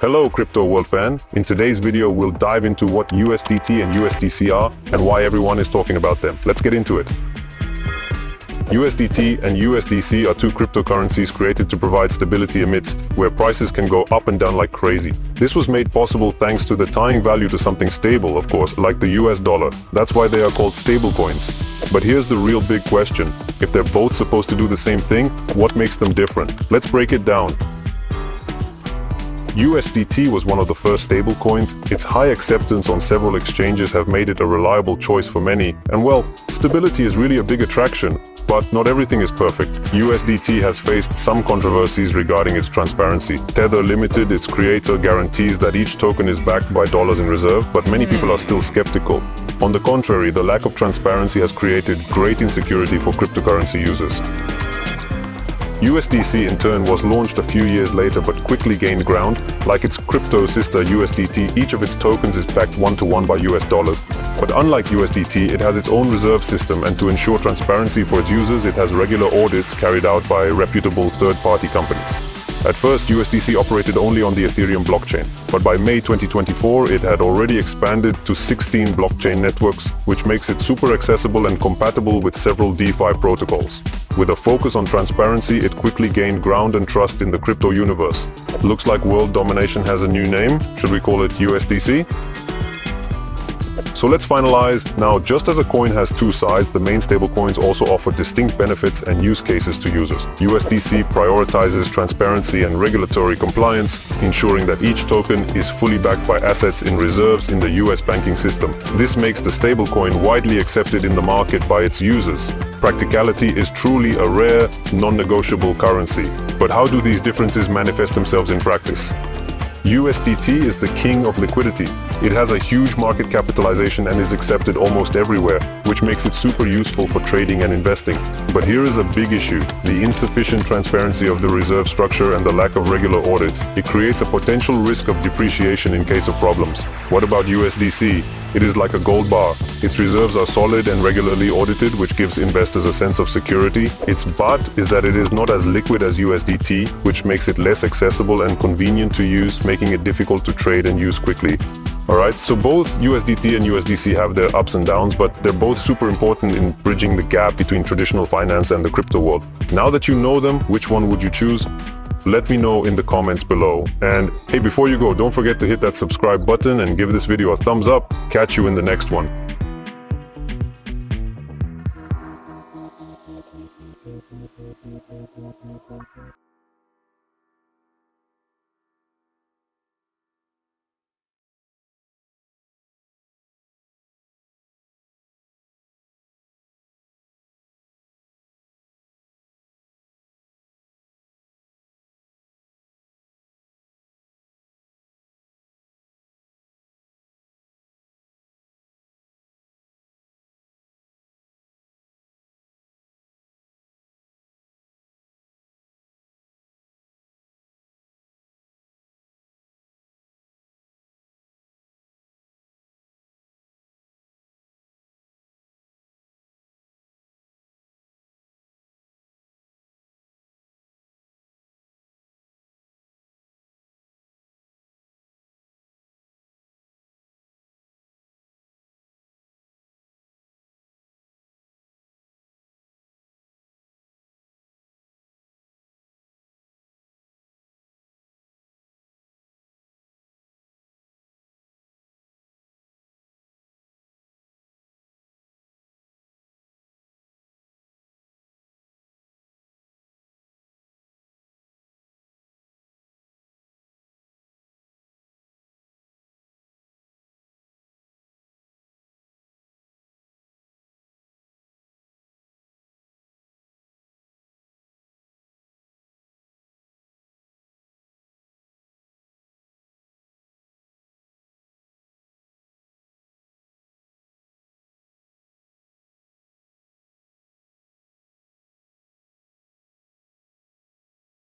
Hello crypto world fan. In today's video we'll dive into what USDT and USDC are and why everyone is talking about them. Let's get into it. USDT and USDC are two cryptocurrencies created to provide stability amidst where prices can go up and down like crazy. This was made possible thanks to the tying value to something stable, of course, like the US dollar. That's why they are called stablecoins. But here's the real big question. If they're both supposed to do the same thing, what makes them different? Let's break it down. USDT was one of the first stablecoins. Its high acceptance on several exchanges have made it a reliable choice for many. And well, stability is really a big attraction, but not everything is perfect. USDT has faced some controversies regarding its transparency. Tether Limited, its creator, guarantees that each token is backed by dollars in reserve, but many people are still skeptical. On the contrary, the lack of transparency has created great insecurity for cryptocurrency users. USDC in turn was launched a few years later but quickly gained ground. Like its crypto sister USDT, each of its tokens is backed one-to-one by US dollars. But unlike USDT, it has its own reserve system, and to ensure transparency for its users, it has regular audits carried out by reputable third-party companies. At first, USDC operated only on the Ethereum blockchain, but by May 2024, it had already expanded to 16 blockchain networks, which makes it super accessible and compatible with several DeFi protocols. With a focus on transparency, it quickly gained ground and trust in the crypto universe. Looks like world domination has a new name. Should we call it USDC? So let's finalize. Now, just as a coin has two sides, the main stablecoins also offer distinct benefits and use cases to users. USDC prioritizes transparency and regulatory compliance, ensuring that each token is fully backed by assets in reserves in the US banking system. This makes the stablecoin widely accepted in the market by its users. Practicality is truly a rare, non-negotiable currency. But how do these differences manifest themselves in practice? USDT is the king of liquidity. It has a huge market capitalization and is accepted almost everywhere, which makes it super useful for trading and investing. But here is a big issue: the insufficient transparency of the reserve structure and the lack of regular audits. It creates a potential risk of depreciation in case of problems. What about USDC? It is like a gold bar. Its reserves are solid and regularly audited, which gives investors a sense of security. Its but is that it is not as liquid as USDT, which makes it less accessible and convenient to use, making it difficult to trade and use quickly. Alright, so both USDT and USDC have their ups and downs, but they're both super important in bridging the gap between traditional finance and the crypto world. Now that you know them, which one would you choose? Let me know in the comments below. And hey, before you go, don't forget to hit that subscribe button and give this video a thumbs up. Catch you in the next one.